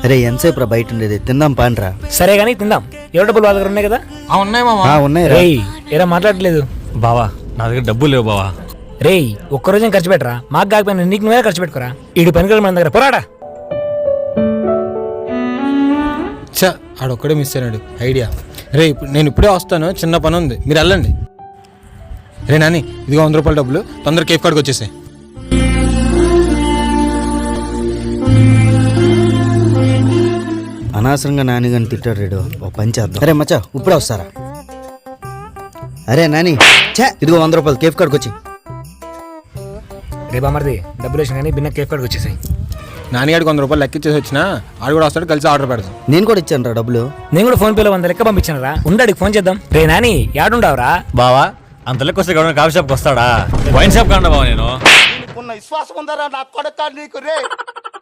అరే ఎంతసేపు రా బయట ఉండేది, తిందాం పాండ్రా. సరే కానీ తిందాం. ఎవరి డబ్బులు వాళ్ళ దగ్గర ఉన్నాయి కదా? ఉన్నాయి మామ. ఉన్నాయి రేయ్ ఏరా మాట్లాడట్లేదు. బావా నా దగ్గర డబ్బులు లేవు బావా. రేయ్ ఒక్కరోజు ఖర్చు పెట్టరా, మాకు కాకపోయినా నీకు నువ్వే ఖర్చు పెట్టుకోరా. ఈడు పనికి మన దగ్గర పోరాడా. చా ఆడొక్కడే మిస్ అయినాడు ఐడియా. రే నేను ఇప్పుడే వస్తాను, చిన్న పని ఉంది, మీరు వెళ్ళండి. రే నాని ఇదిగో 100 రూపాయల డబ్బులు, తొందర కేఫ్ కాడికి వచ్చేసాయి. అనవసరంగా నాని గాని తిట్టాడు రేడు. ఓ పని చేద్దాం. అరే మచ్చా ఇప్పుడే వస్తారా? అరే నాని చే ఇదిగో 100 రూపాయలు కేఫ్ కాడికి వచ్చి. రే బామర్ది డబ్బులు వేసిన కానీ బిన్న కేఫ్ కాడికి వచ్చేసాయి. నాన్నగాడికి 100 రూపాయలు లెక్కిచ్చేసి వచ్చినా ఆడు కూడా వస్తాడు, కలిసి ఆర్డర్ పెడతాం. నేను కూడా ఇచ్చాను రా డబ్బులు. నేను కూడా ఫోన్ పేలో 100 లెక్క పంపించాను రా. ఉండాడికి ఫోన్ చేద్దాం. రే నాని యాడుండవురా? బావా అంత లెక్క వస్తే కాఫీ షాప్కి వస్తాడా? వైన్ షాప్ కాండా బావా. నేను విశ్వాసం ఉందరా నా కొడక నీకు రే.